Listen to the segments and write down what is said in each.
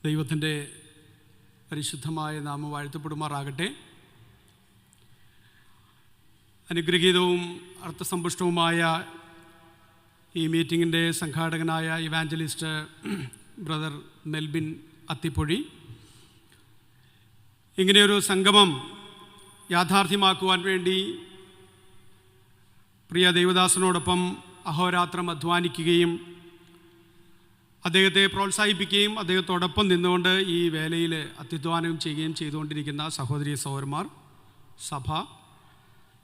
ദൈവത്തിൻ്റെ പരിശുദ്ധമായ നാമം വാഴ്ത്തപ്പെടുമാറാകട്ടെ. അനുഗ്രഹീതവും അർത്ഥസമ്പുഷ്ടവുമായ ഈ മീറ്റിങ്ങിൻ്റെ സംഘാടകനായ ഇവാഞ്ചലിസ്റ്റ് ബ്രദർ മെൽബിൻ അത്തിപ്പൊഴി, ഇങ്ങനെയൊരു സംഗമം യാഥാർത്ഥ്യമാക്കുവാൻ വേണ്ടി പ്രിയ ദൈവദാസനോടൊപ്പം അഹോരാത്രം അധ്വാനിക്കുകയും അദ്ദേഹത്തെ പ്രോത്സാഹിപ്പിക്കുകയും അദ്ദേഹത്തോടൊപ്പം നിന്നുകൊണ്ട് ഈ വേലയിൽ അത്യുദ്ധാനം ചെയ്യുകയും ചെയ്തുകൊണ്ടിരിക്കുന്ന സഹോദരി സഹോദരന്മാർ, സഭ,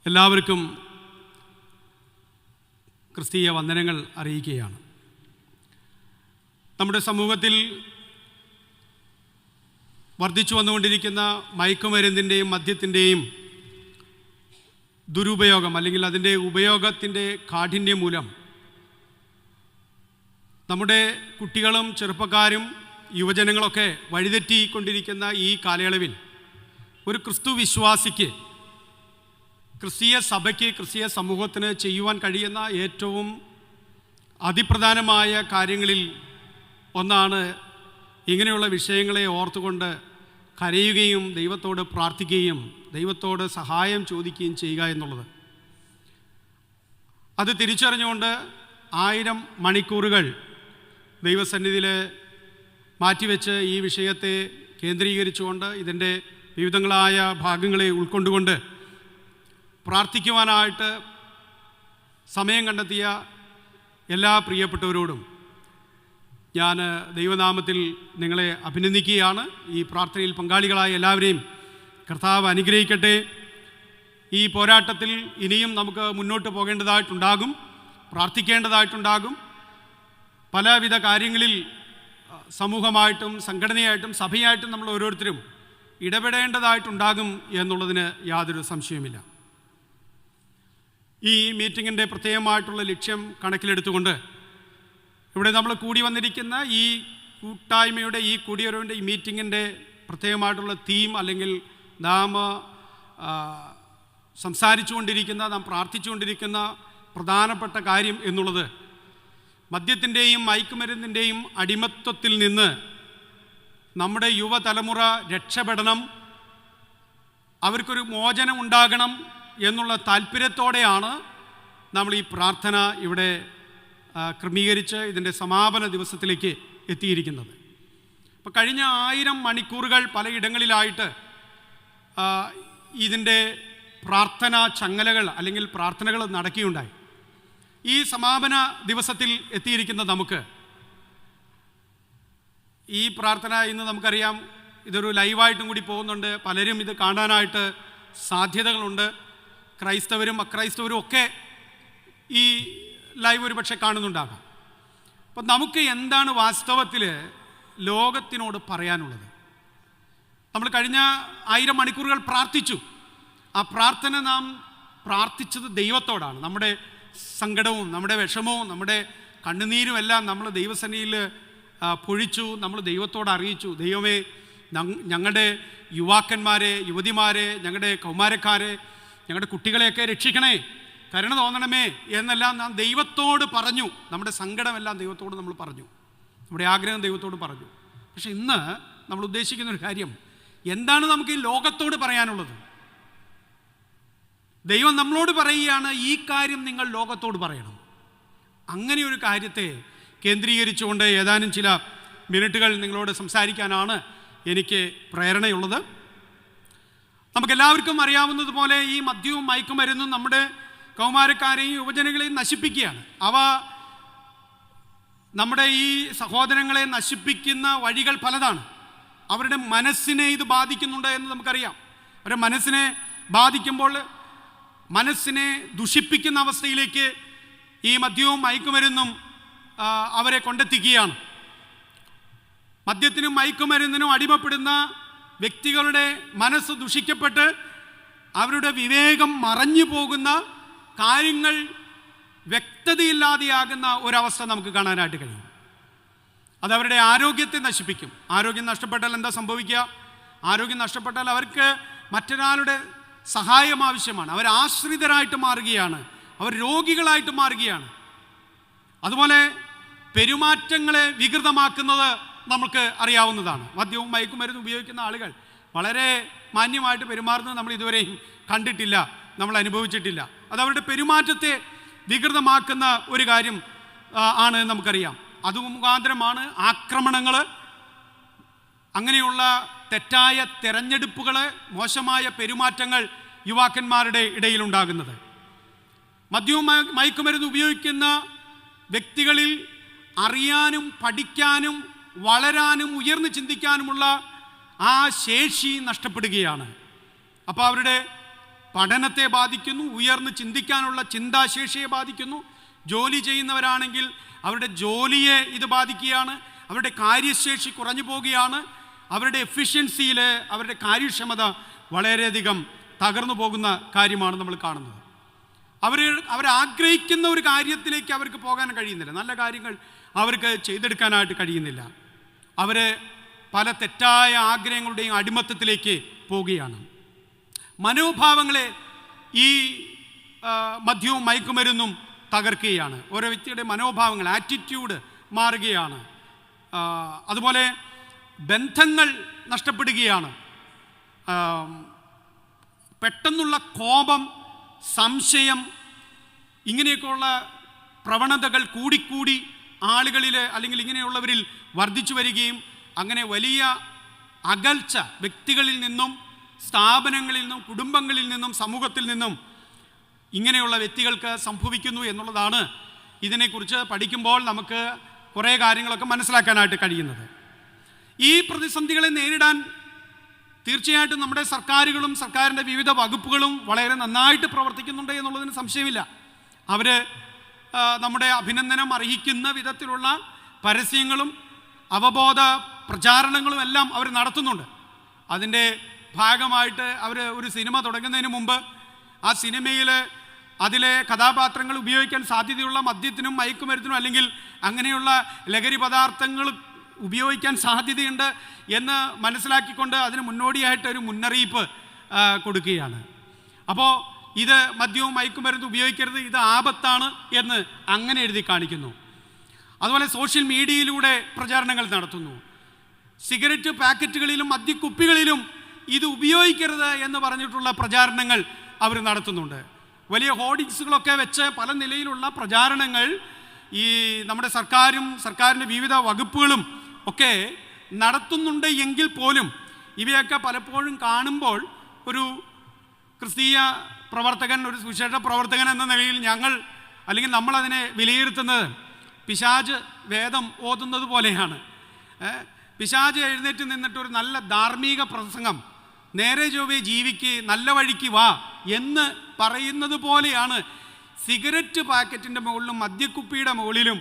എല്ലാവർക്കും ക്രിസ്തീയ വന്ദനങ്ങൾ അറിയിക്കുകയാണ്. നമ്മുടെ സമൂഹത്തിൽ വർദ്ധിച്ചു വന്നുകൊണ്ടിരിക്കുന്ന മയക്കുമരുന്നിൻ്റെയും മദ്യത്തിൻ്റെയും ദുരുപയോഗം അല്ലെങ്കിൽ അതിൻ്റെ ഉപയോഗത്തിൻ്റെ കാഠിന്യം മൂലം നമ്മുടെ കുട്ടികളും ചെറുപ്പക്കാരും യുവജനങ്ങളൊക്കെ വഴിതെറ്റിക്കൊണ്ടിരിക്കുന്ന ഈ കാലയളവിൽ ഒരു ക്രിസ്തു വിശ്വാസിക്ക്, ക്രിസ്തീയ സഭയ്ക്ക്, ക്രിസ്തീയ സമൂഹത്തിന് ചെയ്യുവാൻ കഴിയുന്ന ഏറ്റവും അതിപ്രധാനമായ കാര്യങ്ങളിൽ ഒന്നാണ് ഇങ്ങനെയുള്ള വിഷയങ്ങളെ ഓർത്തുകൊണ്ട് കരയുകയും ദൈവത്തോട് പ്രാർത്ഥിക്കുകയും ദൈവത്തോട് സഹായം ചോദിക്കുകയും ചെയ്യുക എന്നുള്ളത്. അത് തിരിച്ചറിഞ്ഞുകൊണ്ട് 1000 മണിക്കൂറുകൾ ദൈവസന്നിധിയിൽ മാറ്റിവെച്ച് ഈ വിഷയത്തെ കേന്ദ്രീകരിച്ചുകൊണ്ട് ഇതിൻ്റെ വിവിധങ്ങളായ ഭാഗങ്ങളെ ഉൾക്കൊണ്ടുകൊണ്ട് പ്രാർത്ഥിക്കുവാനായിട്ട് സമയം കണ്ടെത്തിയ എല്ലാ പ്രിയപ്പെട്ടവരോടും ഞാൻ ദൈവനാമത്തിൽ നിങ്ങളെ അഭിനന്ദിക്കുകയാണ്. ഈ പ്രാർത്ഥനയിൽ പങ്കാളികളായ എല്ലാവരെയും കർത്താവ് അനുഗ്രഹിക്കട്ടെ. ഈ പോരാട്ടത്തിൽ ഇനിയും നമുക്ക് മുന്നോട്ട് പോകേണ്ടതായിട്ടുണ്ടാകും, പ്രാർത്ഥിക്കേണ്ടതായിട്ടുണ്ടാകും. പലവിധ കാര്യങ്ങളിൽ സമൂഹമായിട്ടും സംഘടനയായിട്ടും സഭയായിട്ടും നമ്മൾ ഓരോരുത്തരും ഇടപെടേണ്ടതായിട്ടുണ്ടാകും എന്നുള്ളതിന് യാതൊരു സംശയവുമില്ല. ഈ മീറ്റിങ്ങിൻ്റെ പ്രത്യേകമായിട്ടുള്ള ലക്ഷ്യം കണക്കിലെടുത്തുകൊണ്ട് ഇവിടെ നമ്മൾ കൂടി വന്നിരിക്കുന്ന ഈ കൂട്ടായ്മയുടെ, ഈ കൂടിയവരുടെ ഈ മീറ്റിങ്ങിൻ്റെ പ്രത്യേകമായിട്ടുള്ള തീം അല്ലെങ്കിൽ നാം സംസാരിച്ചുകൊണ്ടിരിക്കുന്ന, നാം പ്രാർത്ഥിച്ചുകൊണ്ടിരിക്കുന്ന പ്രധാനപ്പെട്ട കാര്യം എന്നുള്ളത് മദ്യത്തിൻ്റെയും മയക്കുമരുന്നിൻ്റെയും അടിമത്വത്തിൽ നിന്ന് നമ്മുടെ യുവതലമുറ രക്ഷപ്പെടണം, അവർക്കൊരു മോചനം ഉണ്ടാകണം എന്നുള്ള താല്പര്യത്തോടെയാണ് നമ്മൾ ഈ പ്രാർത്ഥന ഇവിടെ ക്രമീകരിച്ച് ഇതിൻ്റെ സമാപന ദിവസത്തിലേക്ക് എത്തിയിരിക്കുന്നത്. അപ്പോൾ കഴിഞ്ഞ 1000 മണിക്കൂറുകൾ പലയിടങ്ങളിലായിട്ട് ഇതിൻ്റെ പ്രാർത്ഥന ചങ്ങലകൾ അല്ലെങ്കിൽ പ്രാർത്ഥനകൾ നടക്കുകയുണ്ടായി. ഈ സമാപന ദിവസത്തിൽ എത്തിയിരിക്കുന്ന നമുക്ക് ഈ പ്രാർത്ഥന ഇന്ന് നമുക്കറിയാം, ഇതൊരു ലൈവായിട്ടും കൂടി പോകുന്നുണ്ട്. പലരും ഇത് കാണാനായിട്ട് സാധ്യതകളുണ്ട്. ക്രൈസ്തവരും അക്രൈസ്തവരും ഒക്കെ ഈ ലൈവ് ഒരു പക്ഷേ കാണുന്നുണ്ടാകാം. അപ്പം നമുക്ക് എന്താണ് വാസ്തവത്തിൽ ലോകത്തിനോട് പറയാനുള്ളത്? നമ്മൾ കഴിഞ്ഞ 1000 മണിക്കൂറുകൾ പ്രാർത്ഥിച്ചു. ആ പ്രാർത്ഥന നാം പ്രാർത്ഥിച്ചത് ദൈവത്തോടാണ്. നമ്മുടെ സങ്കടവും നമ്മുടെ വിഷമവും നമ്മുടെ കണ്ണുനീരും എല്ലാം നമ്മൾ ദൈവസന്നിധിയിൽ പൊഴിച്ചു, നമ്മൾ ദൈവത്തോട് അറിയിച്ചു. ദൈവമേ, ഞങ്ങളുടെ യുവാക്കന്മാരെ, യുവതിമാരെ, ഞങ്ങളുടെ കൗമാരക്കാരെ, ഞങ്ങളുടെ കുട്ടികളെയൊക്കെ രക്ഷിക്കണേ, കരുണ തോന്നണമേ എന്നെല്ലാം നാം ദൈവത്തോട് പറഞ്ഞു. നമ്മുടെ സങ്കടമെല്ലാം ദൈവത്തോട് നമ്മൾ പറഞ്ഞു, നമ്മുടെ ആഗ്രഹം ദൈവത്തോട് പറഞ്ഞു. പക്ഷെ ഇന്ന് നമ്മൾ ഉദ്ദേശിക്കുന്നൊരു കാര്യം, എന്താണ് നമുക്ക് ഈ ലോകത്തോട് പറയാനുള്ളത്? ദൈവം നമ്മളോട് പറയുകയാണ്, ഈ കാര്യം നിങ്ങൾ ലോകത്തോട് പറയണം. അങ്ങനെ ഒരു കാര്യത്തെ കേന്ദ്രീകരിച്ചുകൊണ്ട് ഏതാനും ചില മിനിറ്റുകൾ നിങ്ങളോട് സംസാരിക്കാനാണ് എനിക്ക് പ്രേരണയുള്ളത്. നമുക്കെല്ലാവർക്കും അറിയാവുന്നതുപോലെ ഈ മദ്യവും മയക്കുമരുന്നും നമ്മുടെ കൗമാരക്കാരെയും യുവജനങ്ങളെയും നശിപ്പിക്കുകയാണ്. അവ നമ്മുടെ ഈ സഹോദരങ്ങളെ നശിപ്പിക്കുന്ന വഴികൾ പലതാണ്. അവരുടെ മനസ്സിനെ ഇത് ബാധിക്കുന്നുണ്ട് എന്ന് നമുക്കറിയാം. അവരുടെ മനസ്സിനെ ബാധിക്കുമ്പോൾ മനസ്സിനെ ദുഷിപ്പിക്കുന്ന അവസ്ഥയിലേക്ക് ഈ മദ്യവും മയക്കുമരുന്നും അവരെ കൊണ്ടെത്തിക്കുകയാണ്. മദ്യത്തിനും മയക്കുമരുന്നിനും അടിമപ്പെടുന്ന വ്യക്തികളുടെ മനസ്സ് ദുഷിക്കപ്പെട്ട് അവരുടെ വിവേകം മറഞ്ഞു പോകുന്ന, കാര്യങ്ങൾ വ്യക്തതയില്ലാതെയാകുന്ന ഒരവസ്ഥ നമുക്ക് കാണാനായിട്ട് കഴിയും. അതവരുടെ ആരോഗ്യത്തെ നശിപ്പിക്കും. ആരോഗ്യം നഷ്ടപ്പെട്ടാൽ എന്താ സംഭവിക്കുക? ആരോഗ്യം നഷ്ടപ്പെട്ടാൽ അവർക്ക് മറ്റൊരാളുടെ സഹായം ആവശ്യമാണ്. അവർ ആശ്രിതരായിട്ട് മാറുകയാണ്, അവർ രോഗികളായിട്ട് മാറുകയാണ്. അതുപോലെ പെരുമാറ്റങ്ങളെ വികൃതമാക്കുന്നത് നമുക്ക് അറിയാവുന്നതാണ്. മദ്യവും മയക്കുമരുന്നും ഉപയോഗിക്കുന്ന ആളുകൾ വളരെ മാന്യമായിട്ട് പെരുമാറുന്നത് നമ്മൾ ഇതുവരെയും കണ്ടിട്ടില്ല, നമ്മൾ അനുഭവിച്ചിട്ടില്ല. അത് അവരുടെ പെരുമാറ്റത്തെ വികൃതമാക്കുന്ന ഒരു കാര്യം ആണ് നമുക്കറിയാം. അത് മുഖാന്തരമാണ് ആക്രമണങ്ങൾ, അങ്ങനെയുള്ള തെറ്റായ തെരഞ്ഞെടുപ്പുകൾ, മോശമായ പെരുമാറ്റങ്ങൾ യുവാക്കന്മാരുടെ ഇടയിലുണ്ടാകുന്നത്. മദ്യവും മയക്കുമരുന്ന് ഉപയോഗിക്കുന്ന വ്യക്തികളിൽ അറിയാനും പഠിക്കാനും വളരാനും ഉയർന്നു ചിന്തിക്കാനുമുള്ള ആ ശേഷി നഷ്ടപ്പെടുകയാണ്. അപ്പോൾ അവരുടെ പഠനത്തെ ബാധിക്കുന്നു, ഉയർന്നു ചിന്തിക്കാനുള്ള ചിന്താശേഷിയെ ബാധിക്കുന്നു. ജോലി ചെയ്യുന്നവരാണെങ്കിൽ അവരുടെ ജോലിയെ ഇത് ബാധിക്കുകയാണ്. അവരുടെ കാര്യശേഷി കുറഞ്ഞു പോവുകയാണ്. അവരുടെ എഫിഷ്യൻസിയിൽ അവരുടെ കാര്യക്ഷമത വളരെയധികം തകർന്നു പോകുന്ന കാര്യമാണ് നമ്മൾ കാണുന്നത്. അവരാഗ്രഹിക്കുന്ന ഒരു കാര്യത്തിലേക്ക് അവർക്ക് പോകാൻ കഴിയുന്നില്ല. നല്ല കാര്യങ്ങൾ അവർക്ക് ചെയ്തെടുക്കാനായിട്ട് കഴിയുന്നില്ല. അവർ പല തെറ്റായ ആഗ്രഹങ്ങളുടെയും അടിമത്തത്തിലേക്ക് പോവുകയാണ്. മനോഭാവങ്ങളെ ഈ മദ്യവും മയക്കുമരുന്നും തകർക്കുകയാണ്. ഓരോ വ്യക്തിയുടെ മനോഭാവങ്ങൾ, ആറ്റിറ്റ്യൂഡ് മാറുകയാണ്. അതുപോലെ ബന്ധങ്ങൾ നഷ്ടപ്പെടുകയാണ്. പെട്ടെന്നുള്ള കോപം, സംശയം, ഇങ്ങനെയൊക്കെയുള്ള പ്രവണതകൾ കൂടിക്കൂടി ആളുകളിൽ അല്ലെങ്കിൽ ഇങ്ങനെയുള്ളവരിൽ വർദ്ധിച്ചു വരികയും അങ്ങനെ വലിയ അകൽച്ച വ്യക്തികളിൽ നിന്നും, സ്ഥാപനങ്ങളിൽ നിന്നും, കുടുംബങ്ങളിൽ നിന്നും, സമൂഹത്തിൽ നിന്നും ഇങ്ങനെയുള്ള വ്യക്തികൾക്ക് സംഭവിക്കുന്നു എന്നുള്ളതാണ് ഇതിനെക്കുറിച്ച് പഠിക്കുമ്പോൾ നമുക്ക് കുറേ കാര്യങ്ങളൊക്കെ മനസ്സിലാക്കാനായിട്ട് കഴിയുന്നത്. ഈ പ്രതിസന്ധികളെ നേരിടാൻ തീർച്ചയായിട്ടും നമ്മുടെ സർക്കാരുകളും സർക്കാരിൻ്റെ വിവിധ വകുപ്പുകളും വളരെ നന്നായിട്ട് പ്രവർത്തിക്കുന്നുണ്ട് എന്നുള്ളതിന് സംശയമില്ല. അവർ നമ്മുടെ അഭിനന്ദനം അർഹിക്കുന്ന വിധത്തിലുള്ള പരസ്യങ്ങളും അവബോധ പ്രചാരണങ്ങളും എല്ലാം അവർ നടത്തുന്നുണ്ട്. അതിൻ്റെ ഭാഗമായിട്ട് അവർ ഒരു സിനിമ തുടങ്ങുന്നതിന് മുമ്പ് ആ സിനിമയിൽ അതിലെ കഥാപാത്രങ്ങൾ ഉപയോഗിക്കാൻ സാധ്യതയുള്ള മദ്യത്തിനും മയക്കുമരുന്നിനും അല്ലെങ്കിൽ അങ്ങനെയുള്ള ലഹരി പദാർത്ഥങ്ങൾ ഉപയോഗിക്കാൻ സാധ്യതയുണ്ട് എന്ന് മനസ്സിലാക്കിക്കൊണ്ട് അതിന് മുന്നോടിയായിട്ട് ഒരു മുന്നറിയിപ്പ് കൊടുക്കുകയാണ്. അപ്പോൾ ഇത് മദ്യവും മയക്കുമരുന്നും ഉപയോഗിക്കരുത്, ഇത് ആപത്താണ് എന്ന് അങ്ങനെ എഴുതി കാണിക്കുന്നു. അതുപോലെ സോഷ്യൽ മീഡിയയിലൂടെ പ്രചാരണങ്ങൾ നടത്തുന്നു. സിഗരറ്റ് പാക്കറ്റുകളിലും മദ്യക്കുപ്പികളിലും ഇത് ഉപയോഗിക്കരുത് എന്ന് പറഞ്ഞിട്ടുള്ള പ്രചാരണങ്ങൾ അവർ നടത്തുന്നുണ്ട്. വലിയ ഹോർഡിങ്സുകളൊക്കെ വെച്ച് പല നിലയിലുള്ള പ്രചാരണങ്ങൾ ഈ നമ്മുടെ സർക്കാരും സർക്കാരിൻ്റെ വിവിധ വകുപ്പുകളും ഒക്കെ നടത്തുന്നുണ്ട് എങ്കിൽ പോലും ഇവയൊക്കെ പലപ്പോഴും കാണുമ്പോൾ ഒരു ക്രിസ്തീയ പ്രവർത്തകൻ, ഒരു സുവിശേഷ പ്രവർത്തകൻ എന്ന നിലയിൽ അല്ലെങ്കിൽ നമ്മളതിനെ വിലയിരുത്തുന്നത് പിശാച് വേദം ഓതുന്നത് പോലെയാണ്. പിശാച് എഴുന്നേറ്റ് നിന്നിട്ട് ഒരു നല്ല ധാർമ്മിക പ്രസംഗം, നേരെ ചൊവ്വേ ജീവിക്ക്, നല്ല വഴിക്ക് വാ എന്ന് പറയുന്നത് പോലെയാണ് സിഗരറ്റ് പാക്കറ്റിൻ്റെ മുകളിലും മദ്യക്കുപ്പിയുടെ മുകളിലും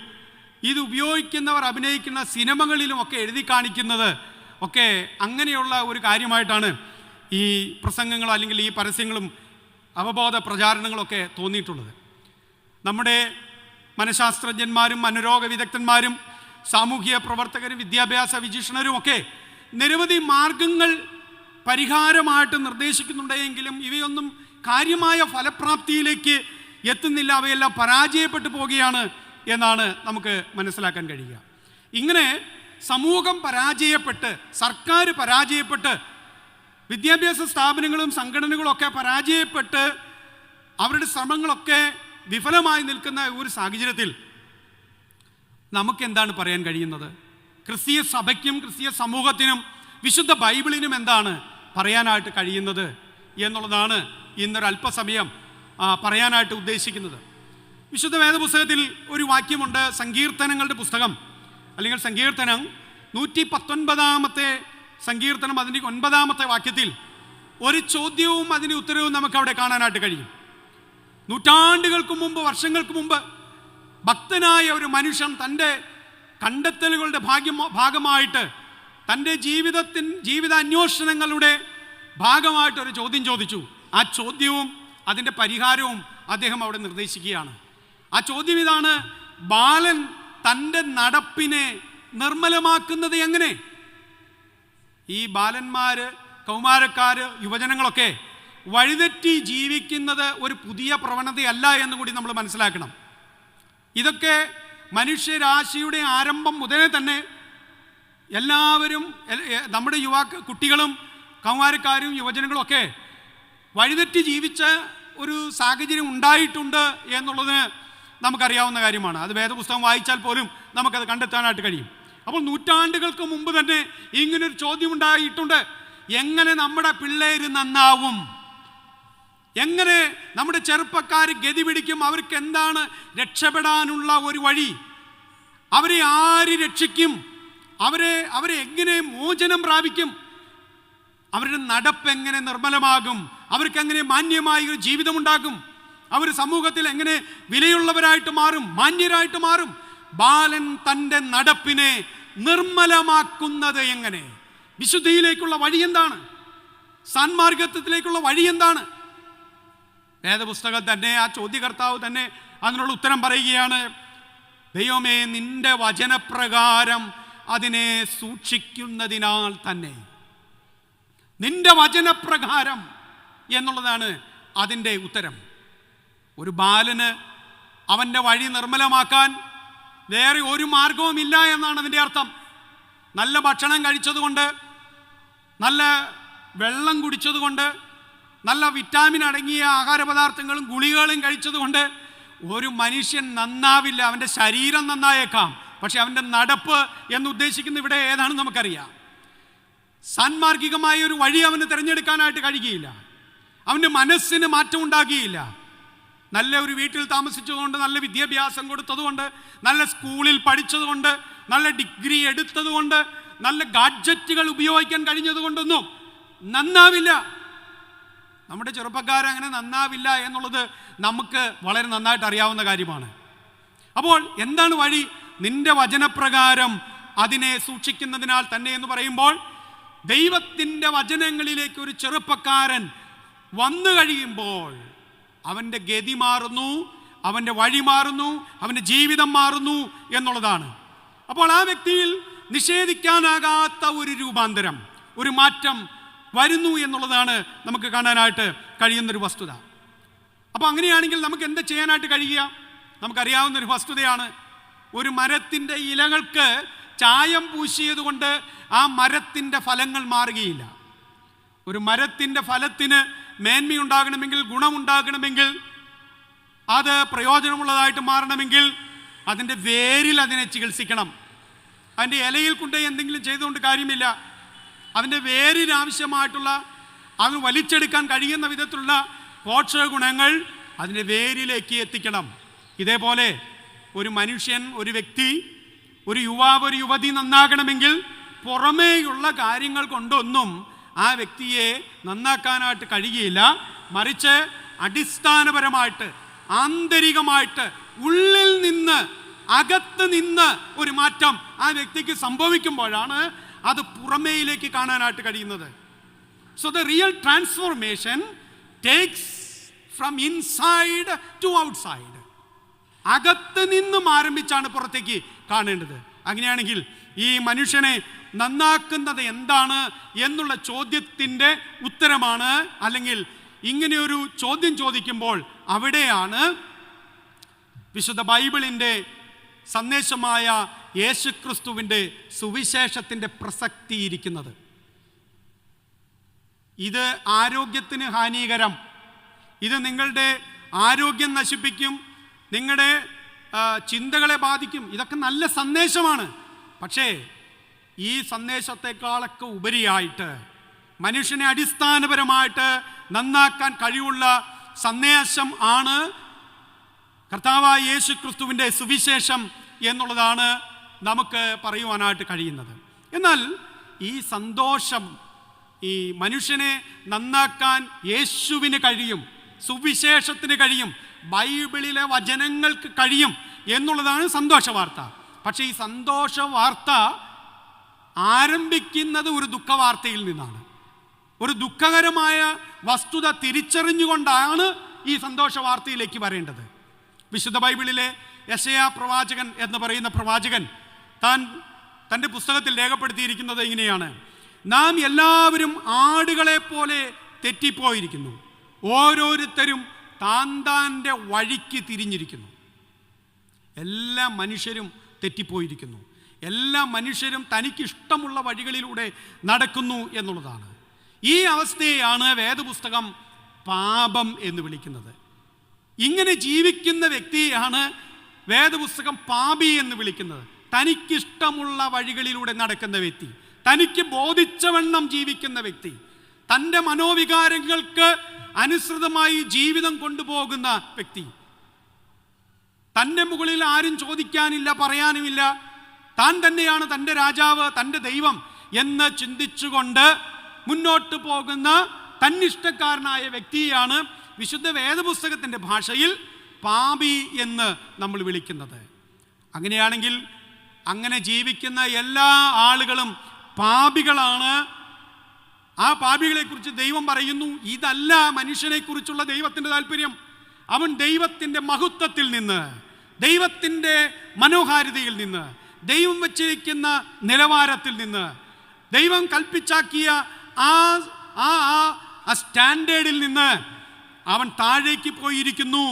ഇത് ഉപയോഗിക്കുന്നവർ അഭിനയിക്കുന്ന സിനിമകളിലും ഒക്കെ എഴുതി കാണിക്കുന്നത് ഒക്കെ അങ്ങനെയുള്ള ഒരു കാര്യമായിട്ടാണ് ഈ പ്രസംഗങ്ങളും അല്ലെങ്കിൽ ഈ പരസ്യങ്ങളും അവബോധ പ്രചാരണങ്ങളൊക്കെ തോന്നിയിട്ടുള്ളത്. നമ്മുടെ മനഃശാസ്ത്രജ്ഞന്മാരും മനോരോഗ വിദഗ്ധന്മാരും സാമൂഹിക പ്രവർത്തകരും വിദ്യാഭ്യാസ വിചക്ഷണരും ഒക്കെ നിരവധി മാർഗങ്ങൾ പരിഹാരമായിട്ട് നിർദ്ദേശിക്കുന്നുണ്ടെങ്കിലും ഇവയൊന്നും കാര്യമായ ഫലപ്രാപ്തിയിലേക്ക് എത്തുന്നില്ല. അവയെല്ലാം പരാജയപ്പെട്ടു പോവുകയാണ് എന്നാണ് നമുക്ക് മനസ്സിലാക്കാൻ കഴിയുക. ഇങ്ങനെ സമൂഹം പരാജയപ്പെട്ട്, സർക്കാർ പരാജയപ്പെട്ട്, വിദ്യാഭ്യാസ സ്ഥാപനങ്ങളും സംഘടനകളും ഒക്കെ പരാജയപ്പെട്ട് അവരുടെ ശ്രമങ്ങളൊക്കെ വിഫലമായി നിൽക്കുന്ന ഒരു സാഹചര്യത്തിൽ നമുക്കെന്താണ് പറയാൻ കഴിയുന്നത്? ക്രിസ്തീയ സഭയ്ക്കും ക്രിസ്തീയ സമൂഹത്തിനും വിശുദ്ധ ബൈബിളിനും എന്താണ് പറയാനായിട്ട് കഴിയുന്നത് എന്നുള്ളതാണ് ഇന്നൊരല്പസമയം പറയാനായിട്ട് ഉദ്ദേശിക്കുന്നത്. വിശുദ്ധ വേദപുസ്തകത്തിൽ ഒരു വാക്യമുണ്ട്, സങ്കീർത്തനങ്ങളുടെ പുസ്തകം അല്ലെങ്കിൽ സങ്കീർത്തനം 119 സങ്കീർത്തനം അതിൻ്റെ 9 വാക്യത്തിൽ ഒരു ചോദ്യവും അതിൻ്റെ ഉത്തരവും നമുക്ക് അവിടെ കാണാനായിട്ട് കഴിയും. നൂറ്റാണ്ടുകൾക്ക് മുമ്പ്, വർഷങ്ങൾക്ക് മുമ്പ് ഭക്തനായ ഒരു മനുഷ്യൻ തൻ്റെ കണ്ടെത്തലുകളുടെ ഭാഗമായിട്ട് തൻ്റെ ജീവിതാന്വേഷണങ്ങളുടെ ഭാഗമായിട്ടൊരു ചോദ്യം ചോദിച്ചു. ആ ചോദ്യവും അതിൻ്റെ പരിഹാരവും അദ്ദേഹം അവിടെ നിർദ്ദേശിക്കുകയാണ്. ആ ചോദ്യം ഇതാണ്: ബാലൻ തൻ്റെ നടപ്പിനെ നിർമ്മലമാക്കുന്നത് എങ്ങനെ? ഈ ബാലന്മാര്, കൗമാരക്കാര്, യുവജനങ്ങളൊക്കെ വഴിതെറ്റി ജീവിക്കുന്നത് ഒരു പുതിയ പ്രവണതയല്ല എന്നുകൂടി നമ്മൾ മനസ്സിലാക്കണം. ഇതൊക്കെ മനുഷ്യരാശിയുടെ ആരംഭം മുതലേ തന്നെ എല്ലാവരും നമ്മുടെ കുട്ടികളും കൗമാരക്കാരും യുവജനങ്ങളും ഒക്കെ വഴിതെറ്റി ജീവിച്ച ഒരു സാഹചര്യം ഉണ്ടായിട്ടുണ്ട് എന്നുള്ളത് നമുക്കറിയാവുന്ന കാര്യമാണ്. അത് വേദപുസ്തകം വായിച്ചാൽ പോലും നമുക്കത് കണ്ടെത്താനായിട്ട് കഴിയും. അപ്പോൾ നൂറ്റാണ്ടുകൾക്ക് മുമ്പ് തന്നെ ഇങ്ങനൊരു ചോദ്യം ഉണ്ടായിട്ടുണ്ട്: എങ്ങനെ നമ്മുടെ പിള്ളേര് നന്നാവും? എങ്ങനെ നമ്മുടെ ചെറുപ്പക്കാർ ഗതി പിടിക്കും? അവർക്ക് എന്താണ് രക്ഷപ്പെടാനുള്ള ഒരു വഴി? അവരെ ആര് രക്ഷിക്കും? അവരെ എങ്ങനെ മോചനം പ്രാപിക്കും? അവരുടെ നടപ്പ് എങ്ങനെ നിർമ്മലമാകും? അവർക്ക് എങ്ങനെ മാന്യമായ ഒരു ജീവിതമുണ്ടാകും? അവർ സമൂഹത്തിൽ എങ്ങനെ വിലയുള്ളവരായിട്ട് മാറും, മാന്യരായിട്ട് മാറും? ബാലൻ തൻ്റെ നടപ്പിനെ നിർമ്മലമാക്കുന്നത് എങ്ങനെ? വിശുദ്ധിയിലേക്കുള്ള വഴി എന്താണ്? സന്മാർഗത്തിലേക്കുള്ള വഴി എന്താണ്? വേദപുസ്തകം തന്നെ, ആ ചോദ്യകർത്താവ് തന്നെ അതിനുള്ള ഉത്തരം പറയുകയാണ്: ദൈവമേ, നിന്റെ വചനപ്രകാരം അതിനെ സൂക്ഷിക്കുന്നതിനാൽ തന്നെ. നിന്റെ വചനപ്രകാരം എന്നുള്ളതാണ് അതിൻ്റെ ഉത്തരം. ഒരു ബാലന് അവൻ്റെ വഴി നിർമ്മലമാക്കാൻ വേറെ ഒരു മാർഗവുമില്ല എന്നാണ് അതിൻ്റെ അർത്ഥം. നല്ല ഭക്ഷണം കഴിച്ചതുകൊണ്ട്, നല്ല വെള്ളം കുടിച്ചതുകൊണ്ട്, നല്ല വിറ്റാമിൻ അടങ്ങിയ ആഹാരപദാർത്ഥങ്ങളും ഗുളികകളും കഴിച്ചതുകൊണ്ട് ഒരു മനുഷ്യൻ നന്നാവില്ല. അവൻ്റെ ശരീരം നന്നായേക്കാം, പക്ഷെ അവൻ്റെ നടപ്പ് എന്നുദ്ദേശിക്കുന്ന ഇവിടെ ഏതാണെന്ന് നമുക്കറിയാം. സാൻമാർഗികമായ ഒരു വഴി അവന് തിരഞ്ഞെടുക്കാനായിട്ട് കഴിയുകയില്ല. അവൻ്റെ മനസ്സിന് മാറ്റം ഉണ്ടാകുകയില്ല. നല്ല ഒരു വീട്ടിൽ താമസിച്ചതുകൊണ്ട്, നല്ല വിദ്യാഭ്യാസം കൊടുത്തതുകൊണ്ട്, നല്ല സ്കൂളിൽ പഠിച്ചതുകൊണ്ട്, നല്ല ഡിഗ്രി എടുത്തതുകൊണ്ട്, നല്ല ഗാഡ്ജറ്റുകൾ ഉപയോഗിക്കാൻ കഴിഞ്ഞതുകൊണ്ടൊന്നും നന്നാവില്ല. നമ്മുടെ ചെറുപ്പക്കാരങ്ങനെ നന്നാവില്ല എന്നുള്ളത് നമുക്ക് വളരെ നന്നായിട്ട് അറിയാവുന്ന കാര്യമാണ്. അപ്പോൾ എന്താണ് വഴി? നിന്റെ വചനപ്രകാരം അതിനെ സൂക്ഷിക്കുന്നതിനാൽ തന്നെ എന്ന് പറയുമ്പോൾ, ദൈവത്തിൻ്റെ വചനങ്ങളിലേക്ക് ഒരു ചെറുപ്പക്കാരൻ വന്നു കഴിയുമ്പോൾ അവൻ്റെ ഗതി മാറുന്നു, അവൻ്റെ വഴി മാറുന്നു, അവൻ്റെ ജീവിതം മാറുന്നു എന്നുള്ളതാണ്. അപ്പോൾ ആ വ്യക്തിയിൽ നിഷേധിക്കാനാകാത്ത ഒരു രൂപാന്തരം, ഒരു മാറ്റം വരുന്നു എന്നുള്ളതാണ് നമുക്ക് കാണാനായിട്ട് കഴിയുന്നൊരു വസ്തുത. അപ്പോൾ അങ്ങനെയാണെങ്കിൽ നമുക്ക് എന്താ ചെയ്യാനായിട്ട് കഴിയുക? നമുക്കറിയാവുന്നൊരു വസ്തുതയാണ്, ഒരു മരത്തിൻ്റെ ഇലകൾക്ക് ചായം പൂശിയത് കൊണ്ട് ആ മരത്തിൻ്റെ ഫലങ്ങൾ മാറുകയില്ല. ഒരു മരത്തിൻ്റെ ഫലത്തിന് മേന്മയുണ്ടാകണമെങ്കിൽ, ഗുണമുണ്ടാകണമെങ്കിൽ, അത് പ്രയോജനമുള്ളതായിട്ട് മാറണമെങ്കിൽ അതിൻ്റെ വേരിൽ അതിനെ ചികിത്സിക്കണം. അതിൻ്റെ ഇലയിൽ കൊണ്ട് എന്തെങ്കിലും ചെയ്തുകൊണ്ട് കാര്യമില്ല. അതിൻ്റെ വേരിന് ആവശ്യമായിട്ടുള്ള, അത് വലിച്ചെടുക്കാൻ കഴിയുന്ന വിധത്തിലുള്ള പോഷക ഗുണങ്ങൾ അതിൻ്റെ വേരിലേക്ക് എത്തിക്കണം. ഇതേപോലെ ഒരു മനുഷ്യൻ, ഒരു വ്യക്തി, ഒരു യുവാവ്, ഒരു യുവതി നന്നാകണമെങ്കിൽ പുറമേയുള്ള കാര്യങ്ങൾ കൊണ്ടൊന്നും ആ വ്യക്തിയെ നന്നാക്കാനായിട്ട് കഴിയുകയില്ല. മറിച്ച് അടിസ്ഥാനപരമായിട്ട്, ആന്തരികമായിട്ട്, ഉള്ളിൽ നിന്ന്, അകത്ത് നിന്ന് ഒരു മാറ്റം ആ വ്യക്തിക്ക് സംഭവിക്കുമ്പോഴാണ് അത് പുറമേയിലേക്ക് കാണാനായിട്ട് കഴിയുന്നത്. So the real transformation takes from inside to outside. അകത്ത് നിന്നും ആരംഭിച്ചാണ് പുറത്തേക്ക് കാണേണ്ടത്. അങ്ങനെയാണെങ്കിൽ ഈ മനുഷ്യനെ നന്നാക്കുന്നത് എന്താണ് എന്നുള്ള ചോദ്യത്തിൻ്റെ ഉത്തരമാണ്, അല്ലെങ്കിൽ ഇങ്ങനെയൊരു ചോദ്യം ചോദിക്കുമ്പോൾ അവിടെയാണ് വിശുദ്ധ ബൈബിളിൻ്റെ സന്ദേശമായ യേശുക്രിസ്തുവിൻ്റെ സുവിശേഷത്തിൻ്റെ പ്രസക്തി ഇരിക്കുന്നത്. ഇത് ആരോഗ്യത്തിന് ഹാനികരം, ഇത് നിങ്ങളുടെ ആരോഗ്യം നശിപ്പിക്കും, നിങ്ങളുടെ ചിന്തകളെ ബാധിക്കും, ഇതൊക്കെ നല്ല സന്ദേശമാണ്. പക്ഷേ ഈ സന്ദേശത്തെക്കാളൊക്കെ ഉപരിയായിട്ട് മനുഷ്യനെ അടിസ്ഥാനപരമായിട്ട് നന്നാക്കാൻ കഴിവുള്ള സന്ദേശം ആണ് കർത്താവായ യേശുക്രിസ്തുവിൻ്റെ സുവിശേഷം എന്നുള്ളതാണ് നമുക്ക് പറയുവാനായിട്ട് കഴിയുന്നത്. എന്നാൽ ഈ സന്തോഷം, ഈ മനുഷ്യനെ നന്നാക്കാൻ യേശുവിന് കഴിയും, സുവിശേഷത്തിന് കഴിയും, ബൈബിളിലെ വചനങ്ങൾക്ക് കഴിയും എന്നുള്ളതാണ് സന്തോഷ വാർത്ത. പക്ഷേ ഈ സന്തോഷ വാർത്ത ആരംഭിക്കുന്നത് ഒരു ദുഃഖവാർത്തയിൽ നിന്നാണ്. ഒരു ദുഃഖകരമായ വസ്തുത തിരിച്ചറിഞ്ഞുകൊണ്ടാണ് ഈ സന്തോഷ വാർത്തയിലേക്ക് വരേണ്ടത്. വിശുദ്ധ ബൈബിളിലെ യെശയ്യാ പ്രവാചകൻ എന്ന് പറയുന്ന പ്രവാചകൻ തൻ്റെ പുസ്തകത്തിൽ രേഖപ്പെടുത്തിയിരിക്കുന്നത് ഇങ്ങനെയാണ്: നാം എല്ലാവരും ആടുകളെ പോലെ തെറ്റിപ്പോയിരിക്കുന്നു, ഓരോരുത്തരും താന്താൻ്റെ വഴിക്ക് തിരിഞ്ഞിരിക്കുന്നു. എല്ലാ മനുഷ്യരും തെറ്റിപ്പോയിരിക്കുന്നു, എല്ലാ മനുഷ്യരും തനിക്കിഷ്ടമുള്ള വഴികളിലൂടെ നടക്കുന്നു എന്നുള്ളതാണ്. ഈ അവസ്ഥയെയാണ് വേദപുസ്തകം പാപം എന്ന് വിളിക്കുന്നത്. ഇങ്ങനെ ജീവിക്കുന്ന വ്യക്തിയാണ് വേദപുസ്തകം പാപി എന്ന് വിളിക്കുന്നത്. തനിക്കിഷ്ടമുള്ള വഴികളിലൂടെ നടക്കുന്ന വ്യക്തി, തനിക്ക് ബോധിച്ചവണ്ണം ജീവിക്കുന്ന വ്യക്തി, തൻ്റെ മനോവികാരങ്ങൾക്ക് അനുസൃതമായി ജീവിതം കൊണ്ടുപോകുന്ന വ്യക്തി, തൻ്റെ മുകളിൽ ആരും ചോദിക്കാനില്ല, പറയാനുമില്ല, താൻ തന്നെയാണ് തൻ്റെ രാജാവ്, തൻ്റെ ദൈവം എന്ന് ചിന്തിച്ചുകൊണ്ട് മുന്നോട്ട് പോകുന്ന തന്നിഷ്ടക്കാരനായ വ്യക്തിയാണ് വിശുദ്ധ വേദപുസ്തകത്തിൻ്റെ ഭാഷയിൽ പാപി എന്ന് നമ്മൾ വിളിക്കുന്നത്. അങ്ങനെയാണെങ്കിൽ അങ്ങനെ ജീവിക്കുന്ന എല്ലാ ആളുകളും പാപികളാണ്. ആ പാപികളെക്കുറിച്ച് ദൈവം പറയുന്നു, ഇതല്ല മനുഷ്യനെക്കുറിച്ചുള്ള ദൈവത്തിൻ്റെ താല്പര്യം. അവൻ ദൈവത്തിൻ്റെ മഹത്വത്തിൽ നിന്ന്, ദൈവത്തിൻ്റെ മനോഹാരിതയിൽ നിന്ന്, ദൈവം വച്ചിരിക്കുന്ന നിലവാരത്തിൽ നിന്ന്, ദൈവം കൽപ്പിച്ചാക്കിയ ആ സ്റ്റാൻഡേർഡിൽ നിന്ന് അവൻ താഴേക്ക് പോയിരിക്കുന്നു.